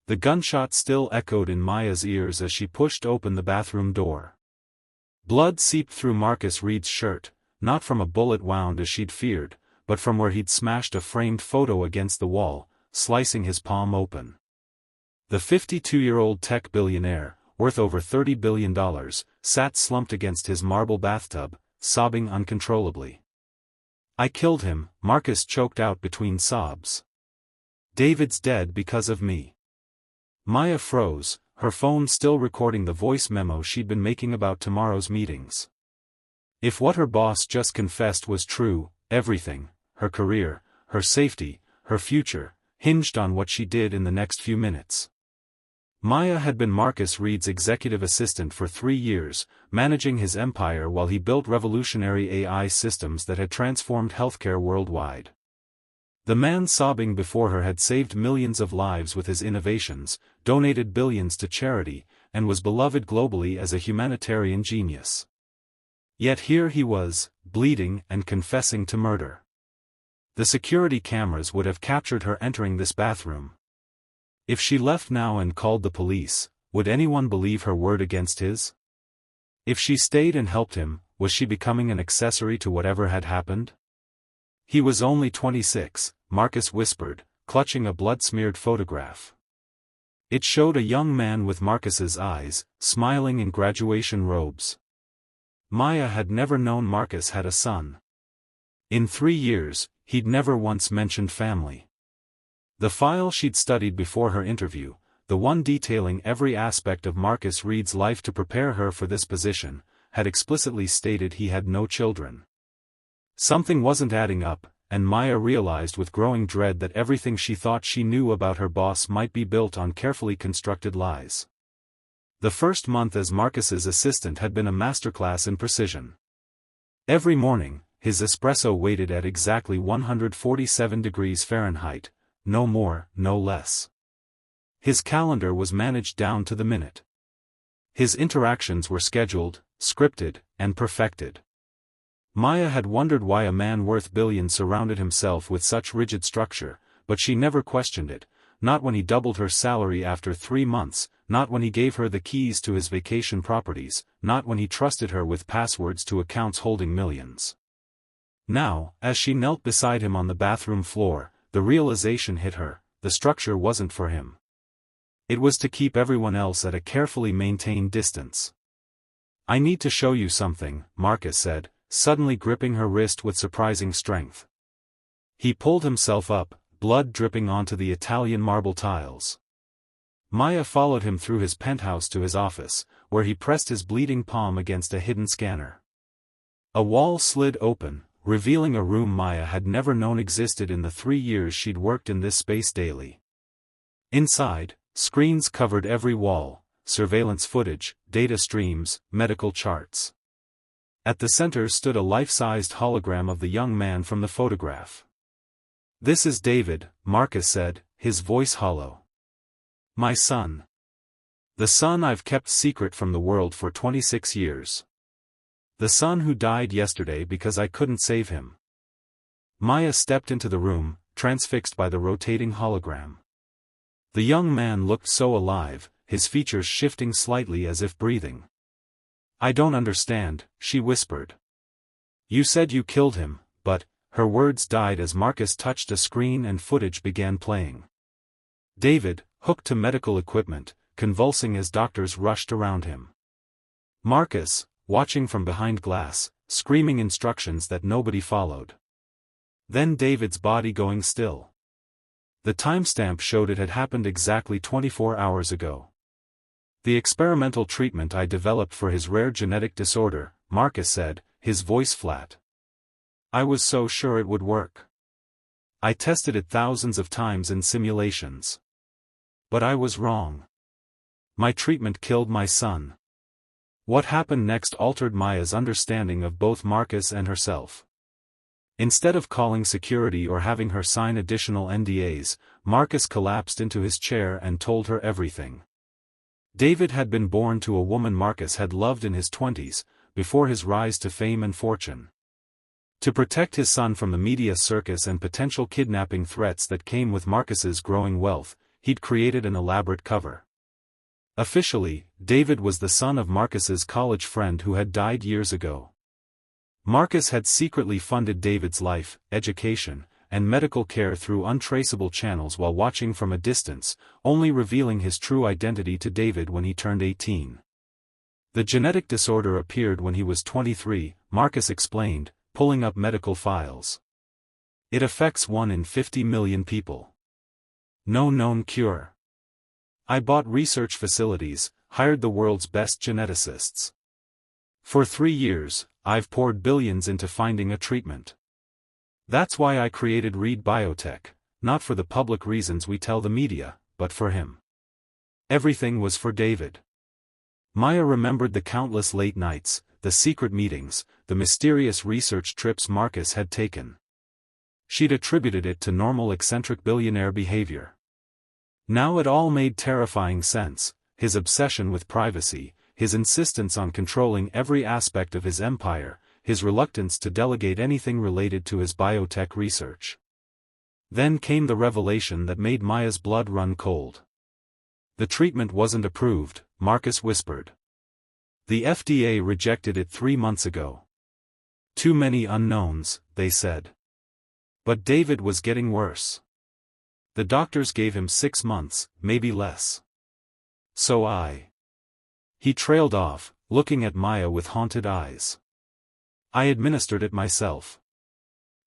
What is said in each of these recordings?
The gunshot still echoed in Maya's ears as she pushed open the bathroom door. Blood seeped through Marcus Reed's shirt, not from a bullet wound as she'd feared, but from where he'd smashed a framed photo against the wall, slicing his palm open. The 52-year-old tech billionaire, worth over $30 billion, sat slumped against his marble bathtub, sobbing uncontrollably. "I killed him," Marcus choked out between sobs. "David's dead because of me." Maya froze, her phone still recording the voice memo she'd been making about tomorrow's meetings. If what her boss just confessed was true, everything, her career, her safety, her future, hinged on what she did in the next few minutes. Maya had been Marcus Reed's executive assistant for 3 years, managing his empire while he built revolutionary AI systems that had transformed healthcare worldwide. The man sobbing before her had saved millions of lives with his innovations, donated billions to charity, and was beloved globally as a humanitarian genius. Yet here he was, bleeding and confessing to murder. The security cameras would have captured her entering this bathroom. If she left now and called the police, would anyone believe her word against his? If she stayed and helped him, was she becoming an accessory to whatever had happened? He was only 26, Marcus whispered, clutching a blood-smeared photograph. It showed a young man with Marcus's eyes, smiling in graduation robes. Maya had never known Marcus had a son. In 3 years, he'd never once mentioned family. The file she'd studied before her interview, the one detailing every aspect of Marcus Reed's life to prepare her for this position, had explicitly stated he had no children. Something wasn't adding up, and Maya realized with growing dread that everything she thought she knew about her boss might be built on carefully constructed lies. The first month as Marcus's assistant had been a masterclass in precision. Every morning, his espresso waited at exactly 147 degrees Fahrenheit, no more, no less. His calendar was managed down to the minute. His interactions were scheduled, scripted, and perfected. Maya had wondered why a man worth billions surrounded himself with such rigid structure, but she never questioned it, not when he doubled her salary after 3 months, not when he gave her the keys to his vacation properties, not when he trusted her with passwords to accounts holding millions. Now, as she knelt beside him on the bathroom floor, the realization hit her, the structure wasn't for him. It was to keep everyone else at a carefully maintained distance. "I need to show you something," Marcus said, suddenly gripping her wrist with surprising strength. He pulled himself up, blood dripping onto the Italian marble tiles. Maya followed him through his penthouse to his office, where he pressed his bleeding palm against a hidden scanner. A wall slid open, revealing a room Maya had never known existed in the 3 years she'd worked in this space daily. Inside, screens covered every wall, surveillance footage, data streams, medical charts. At the center stood a life-sized hologram of the young man from the photograph. "This is David," Marcus said, his voice hollow. "My son. The son I've kept secret from the world for 26 years. The son who died yesterday because I couldn't save him." Maya stepped into the room, transfixed by the rotating hologram. The young man looked so alive, his features shifting slightly as if breathing. "I don't understand," she whispered. "You said you killed him, but..." Her words died as Marcus touched a screen and footage began playing. David, hooked to medical equipment, convulsing as doctors rushed around him. Marcus, watching from behind glass, screaming instructions that nobody followed. Then David's body going still. The timestamp showed it had happened exactly 24 hours ago. "The experimental treatment I developed for his rare genetic disorder," Marcus said, his voice flat. "I was so sure it would work. I tested it thousands of times in simulations. But I was wrong. My treatment killed my son." What happened next altered Maya's understanding of both Marcus and herself. Instead of calling security or having her sign additional NDAs, Marcus collapsed into his chair and told her everything. David had been born to a woman Marcus had loved in his 20s, before his rise to fame and fortune. To protect his son from the media circus and potential kidnapping threats that came with Marcus's growing wealth, he'd created an elaborate cover. Officially, David was the son of Marcus's college friend who had died years ago. Marcus had secretly funded David's life, education, and medical care through untraceable channels while watching from a distance, only revealing his true identity to David when he turned 18. The genetic disorder appeared when he was 23, Marcus explained, pulling up medical files. It affects 1 in 50 million people. No known cure. I bought research facilities, hired the world's best geneticists. For 3 years, I've poured billions into finding a treatment. That's why I created Reed Biotech, not for the public reasons we tell the media, but for him. Everything was for David. Maya remembered the countless late nights, the secret meetings, the mysterious research trips Marcus had taken. She'd attributed it to normal eccentric billionaire behavior. Now it all made terrifying sense: his obsession with privacy, his insistence on controlling every aspect of his empire, his reluctance to delegate anything related to his biotech research. Then came the revelation that made Maya's blood run cold. The treatment wasn't approved, Marcus whispered. The FDA rejected it 3 months ago. Too many unknowns, they said. But David was getting worse. The doctors gave him 6 months, maybe less. So He trailed off, looking at Maya with haunted eyes. I administered it myself.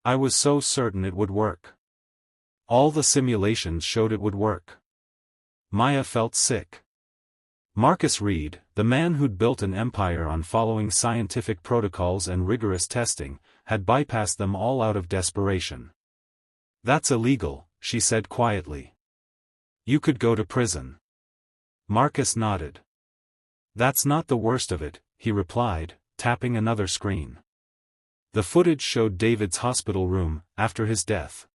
I was so certain it would work. All the simulations showed it would work. Maya felt sick. Marcus Reed, the man who'd built an empire on following scientific protocols and rigorous testing, had bypassed them all out of desperation. That's illegal, she said quietly. You could go to prison. Marcus nodded. That's not the worst of it, he replied, tapping another screen. The footage showed David's hospital room, after his death.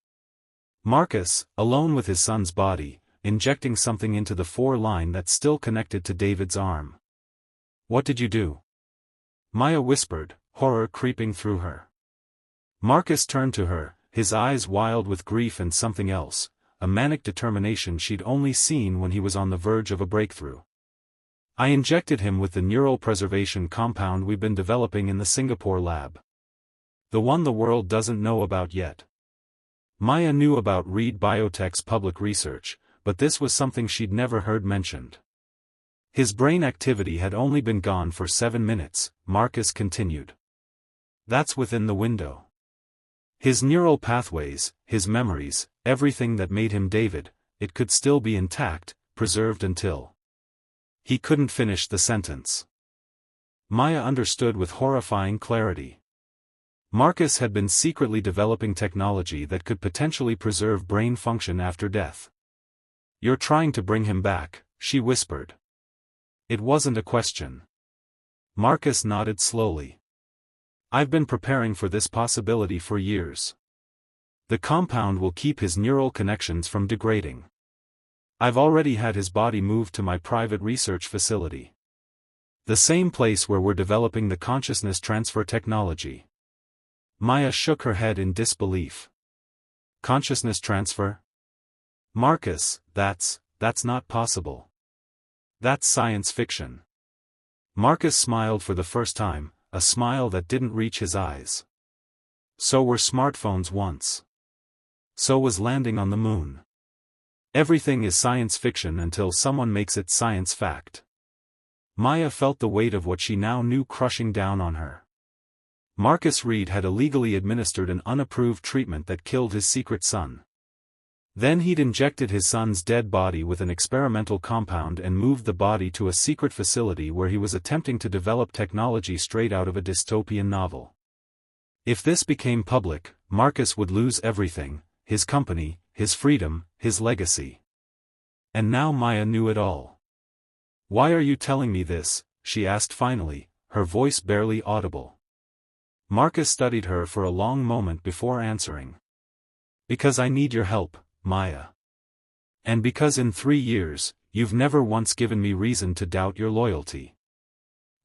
Marcus, alone with his son's body, injecting something into the 4-line that's still connected to David's arm. What did you do? Maya whispered, horror creeping through her. Marcus turned to her, his eyes wild with grief and something else, a manic determination she'd only seen when he was on the verge of a breakthrough. I injected him with the neural preservation compound we've been developing in the Singapore lab. The one the world doesn't know about yet. Maya knew about Reed Biotech's public research, but this was something she'd never heard mentioned. His brain activity had only been gone for 7 minutes, Marcus continued. That's within the window. His neural pathways, his memories, everything that made him David, it could still be intact, preserved until. He couldn't finish the sentence. Maya understood with horrifying clarity. Marcus had been secretly developing technology that could potentially preserve brain function after death. You're trying to bring him back, she whispered. It wasn't a question. Marcus nodded slowly. I've been preparing for this possibility for years. The compound will keep his neural connections from degrading. I've already had his body moved to my private research facility. The same place where we're developing the consciousness transfer technology. Maya shook her head in disbelief. Consciousness transfer? Marcus, that's not possible. That's science fiction. Marcus smiled for the first time, a smile that didn't reach his eyes. So were smartphones once. So was landing on the moon. Everything is science fiction until someone makes it science fact. Maya felt the weight of what she now knew crushing down on her. Marcus Reed had illegally administered an unapproved treatment that killed his secret son. Then he'd injected his son's dead body with an experimental compound and moved the body to a secret facility where he was attempting to develop technology straight out of a dystopian novel. If this became public, Marcus would lose everything: his company, his freedom, his legacy. And now Maya knew it all. Why are you telling me this? She asked finally, her voice barely audible. Marcus studied her for a long moment before answering. Because I need your help, Maya. And because in 3 years, you've never once given me reason to doubt your loyalty.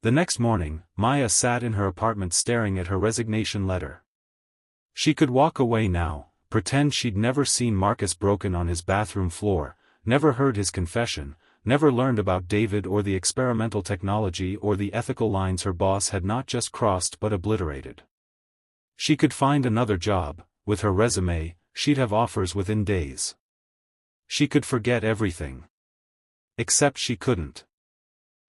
The next morning, Maya sat in her apartment staring at her resignation letter. She could walk away now, pretend she'd never seen Marcus broken on his bathroom floor, never heard his confession, never learned about David or the experimental technology or the ethical lines her boss had not just crossed but obliterated. She could find another job. With her resume, she'd have offers within days. She could forget everything. Except she couldn't.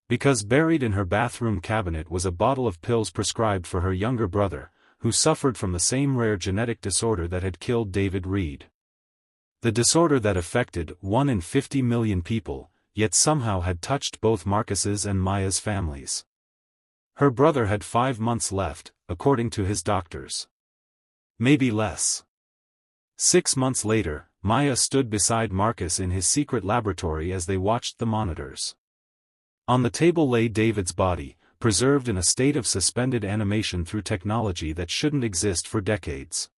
Because buried in her bathroom cabinet was a bottle of pills prescribed for her younger brother, who suffered from the same rare genetic disorder that had killed David Reed. The disorder that affected 1 in 50 million people, yet somehow had touched both Marcus's and Maya's families. Her brother had 5 months left, according to his doctors. Maybe less. 6 months later, Maya stood beside Marcus in his secret laboratory as they watched the monitors. On the table lay David's body, preserved in a state of suspended animation through technology that shouldn't exist for decades.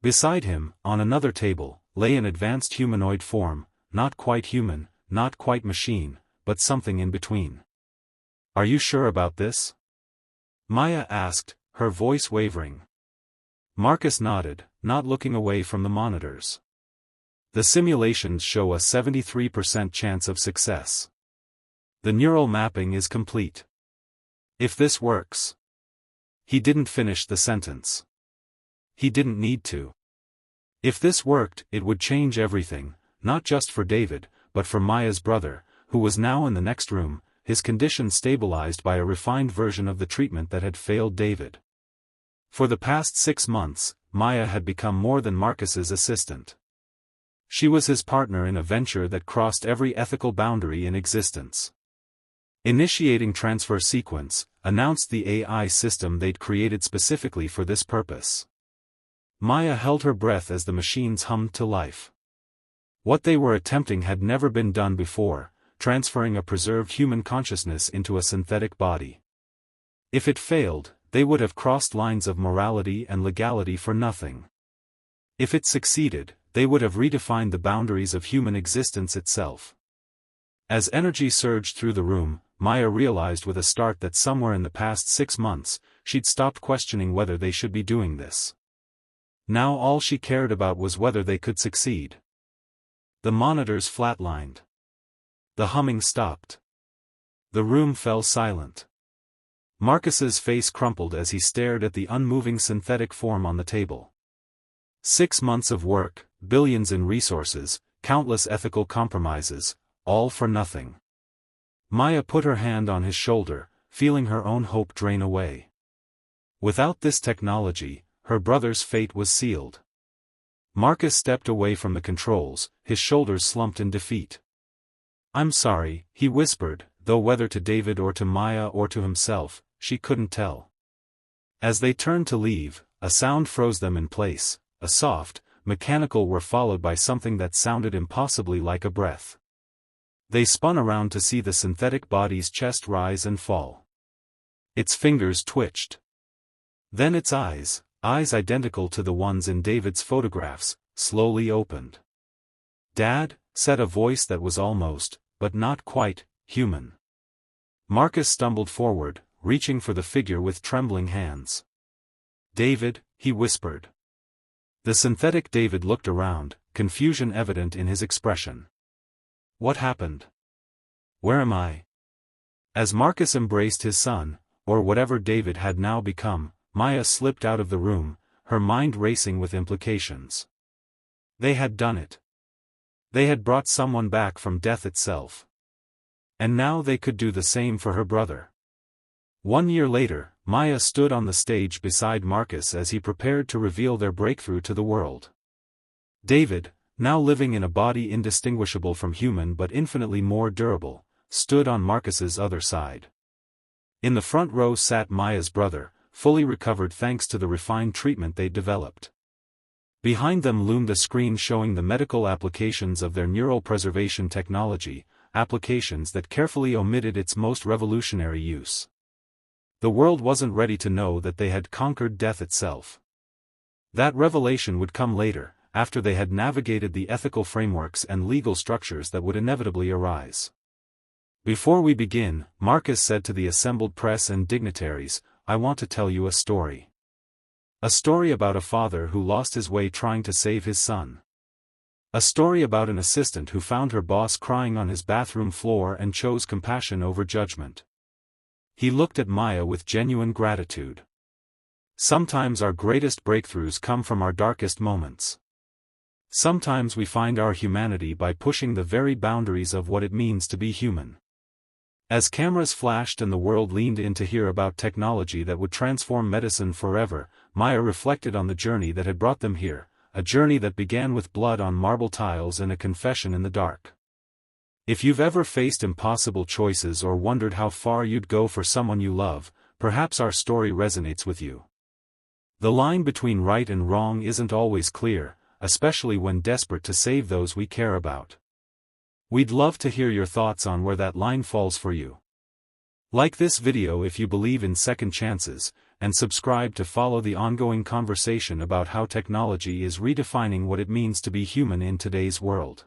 Beside him, on another table, lay an advanced humanoid form, not quite human, not quite machine, but something in between. "Are you sure about this?" Maya asked, her voice wavering. Marcus nodded, not looking away from the monitors. "The simulations show a 73% chance of success. The neural mapping is complete. If this works..." He didn't finish the sentence. He didn't need to. If this worked, it would change everything, not just for David, but for Maya's brother, who was now in the next room, his condition stabilized by a refined version of the treatment that had failed David. For the past 6 months, Maya had become more than Marcus's assistant. She was his partner in a venture that crossed every ethical boundary in existence. Initiating transfer sequence, announced the AI system they'd created specifically for this purpose. Maya held her breath as the machines hummed to life. What they were attempting had never been done before, transferring a preserved human consciousness into a synthetic body. If it failed, they would have crossed lines of morality and legality for nothing. If it succeeded, they would have redefined the boundaries of human existence itself. As energy surged through the room, Maya realized with a start that somewhere in the past 6 months, she'd stopped questioning whether they should be doing this. Now all she cared about was whether they could succeed. The monitors flatlined. The humming stopped. The room fell silent. Marcus's face crumpled as he stared at the unmoving synthetic form on the table. 6 months of work, billions in resources, countless ethical compromises, all for nothing. Maya put her hand on his shoulder, feeling her own hope drain away. Without this technology, her brother's fate was sealed. Marcus stepped away from the controls, his shoulders slumped in defeat. "I'm sorry," he whispered, though whether to David or to Maya or to himself, she couldn't tell. As they turned to leave, a sound froze them in place, a soft, mechanical whir followed by something that sounded impossibly like a breath. They spun around to see the synthetic body's chest rise and fall. Its fingers twitched. Then its eyes identical to the ones in David's photographs, slowly opened. "Dad," said a voice that was almost, but not quite, human. Marcus stumbled forward, reaching for the figure with trembling hands. "David," he whispered. The synthetic David looked around, confusion evident in his expression. "What happened? Where am I?" As Marcus embraced his son, or whatever David had now become, Maya slipped out of the room, her mind racing with implications. They had done it. They had brought someone back from death itself. And now they could do the same for her brother. 1 year later, Maya stood on the stage beside Marcus as he prepared to reveal their breakthrough to the world. David, now living in a body indistinguishable from human but infinitely more durable, stood on Marcus's other side. In the front row sat Maya's brother, fully recovered thanks to the refined treatment they'd developed. Behind them loomed a screen showing the medical applications of their neural preservation technology, applications that carefully omitted its most revolutionary use. The world wasn't ready to know that they had conquered death itself. That revelation would come later, after they had navigated the ethical frameworks and legal structures that would inevitably arise. "Before we begin," Marcus said to the assembled press and dignitaries, "I want to tell you a story. A story about a father who lost his way trying to save his son. A story about an assistant who found her boss crying on his bathroom floor and chose compassion over judgment. He looked at Maya with genuine gratitude. Sometimes our greatest breakthroughs come from our darkest moments. Sometimes we find our humanity by pushing the very boundaries of what it means to be human. As cameras flashed and the world leaned in to hear about technology that would transform medicine forever, Maya reflected on the journey that had brought them here, a journey that began with blood on marble tiles and a confession in the dark. If you've ever faced impossible choices or wondered how far you'd go for someone you love, perhaps our story resonates with you. The line between right and wrong isn't always clear, especially when desperate to save those we care about. We'd love to hear your thoughts on where that line falls for you. Like this video if you believe in second chances, and subscribe to follow the ongoing conversation about how technology is redefining what it means to be human in today's world.